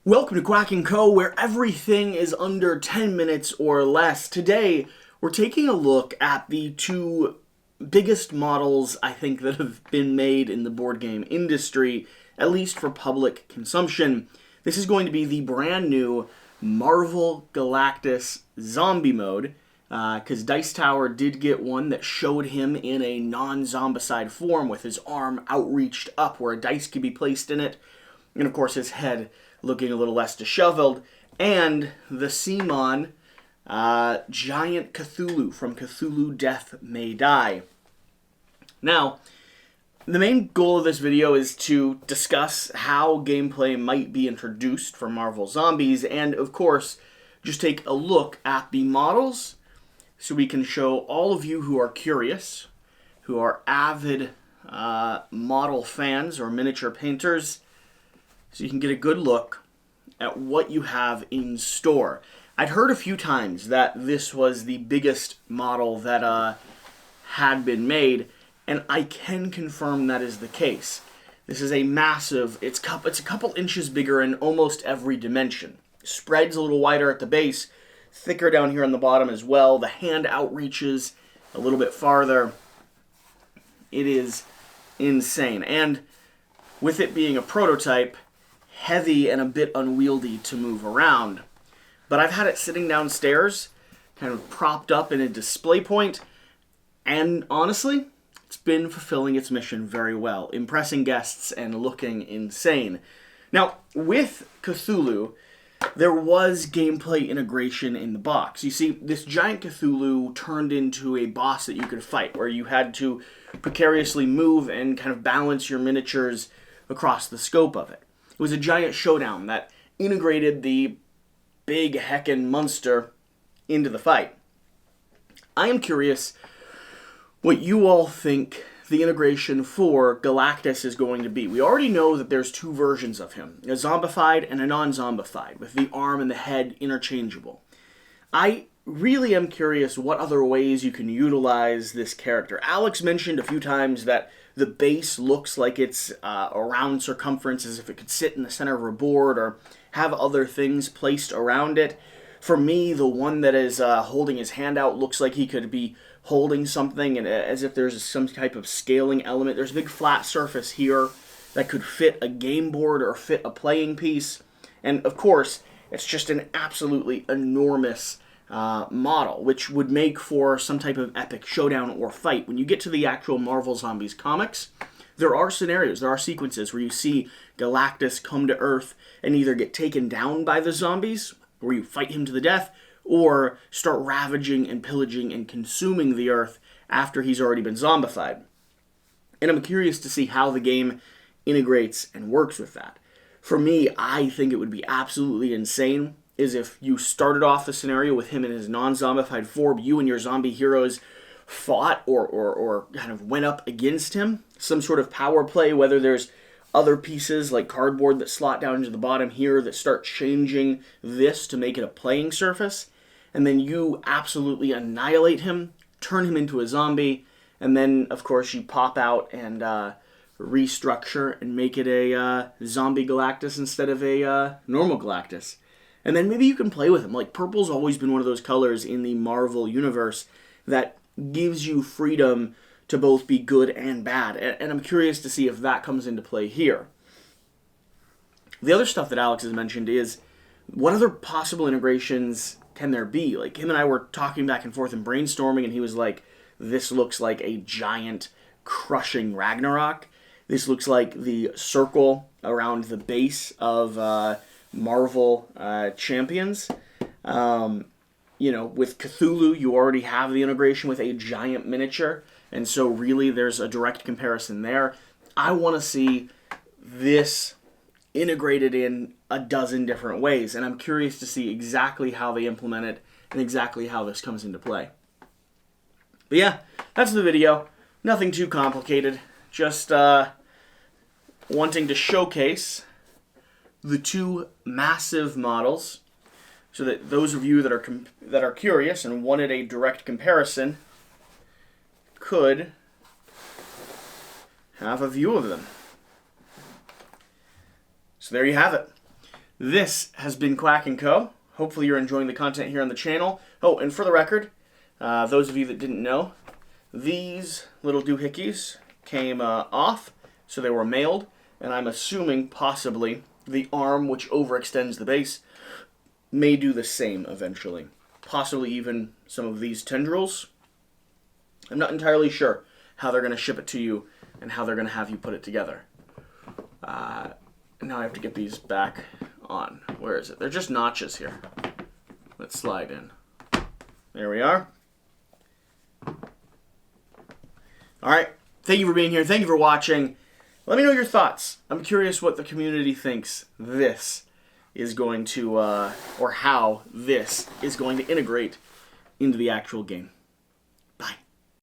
Welcome to Quack&Co, where everything is under 10 minutes or less. Today, we're taking a look at the two biggest models I think that have been made in the board game industry, at least for public consumption. This is going to be the brand new Marvel Galactus zombie mode, because Dice Tower did get one that showed him in a non-zombicide form with his arm outreached up where a dice could be placed in it, and of course his head looking a little less disheveled, and the Simon giant Cthulhu from Cthulhu Death May Die. Now, the main goal of this video is to discuss how gameplay might be introduced for Marvel Zombies, and of course, just take a look at the models so we can show all of you who are curious, who are avid model fans or miniature painters, so you can get a good look at what you have in store. I'd heard a few times that this was the biggest model that had been made, and I can confirm that is the case. This is a massive, it's a couple inches bigger in almost every dimension. Spreads a little wider at the base, thicker down here on the bottom as well. The hand outreaches a little bit farther. It is insane. And with it being a prototype, heavy and a bit unwieldy to move around. But I've had it sitting downstairs, kind of propped up in a display point, and honestly, it's been fulfilling its mission very well, impressing guests and looking insane. Now, with Cthulhu, there was gameplay integration in the box. You see, this giant Cthulhu turned into a boss that you could fight, where you had to precariously move and kind of balance your miniatures across the scope of it. It was a giant showdown that integrated the big heckin' monster into the fight. I am curious what you all think the integration for Galactus is going to be. We already know that there's two versions of him, a zombified and a non-zombified, with the arm and the head interchangeable. I really am curious what other ways you can utilize this character. Alex mentioned a few times that the base looks like it's a round circumference, as if it could sit in the center of a board or have other things placed around it. For me, the one that is holding his hand out looks like he could be holding something, and as if there's some type of scaling element. There's a big flat surface here that could fit a game board or fit a playing piece. And of course, it's just an absolutely enormous model, which would make for some type of epic showdown or fight. When you get to the actual Marvel Zombies comics, there are scenarios, there are sequences where you see Galactus come to Earth and either get taken down by the zombies, where you fight him to the death, or start ravaging and pillaging and consuming the Earth after he's already been zombified. And I'm curious to see how the game integrates and works with that. For me, I think it would be absolutely insane is if you started off the scenario with him in his non-zombified form, you and your zombie heroes fought or kind of went up against him. Some sort of power play, whether there's other pieces like cardboard that slot down into the bottom here that start changing this to make it a playing surface. And then you absolutely annihilate him, turn him into a zombie, and then, of course, you pop out and restructure and make it a zombie Galactus instead of a normal Galactus. And then maybe you can play with him. Like, purple's always been one of those colors in the Marvel universe that gives you freedom to both be good and bad. And I'm curious to see if that comes into play here. The other stuff that Alex has mentioned is, what other possible integrations can there be? Like, him and I were talking back and forth and brainstorming, and he was like, this looks like a giant crushing Ragnarok. This looks like the circle around the base of Marvel Champions. With Cthulhu, you already have the integration with a giant miniature, and so really there's a direct comparison there. I want to see this integrated in a dozen different ways, and I'm curious to see exactly how they implement it and exactly how this comes into play. But yeah, that's the video. Nothing too complicated. Just wanting to showcase the two massive models, so that those of you that are curious and wanted a direct comparison could have a view of them. So there you have it. This has been Quack&Co. Hopefully you're enjoying the content here on the channel. Oh, and for the record, those of you that didn't know, these little doohickeys came off, so they were mailed, and I'm assuming possibly the arm which overextends the base may do the same eventually. Possibly even some of these tendrils. I'm not entirely sure how they're going to ship it to you and how they're going to have you put it together. Now I have to get these back on. Where is it? They're just notches here. Let's slide in. There we are. Alright, thank you for being here. Thank you for watching. Let me know your thoughts. I'm curious what the community thinks this is going to, or how this is going to integrate into the actual game.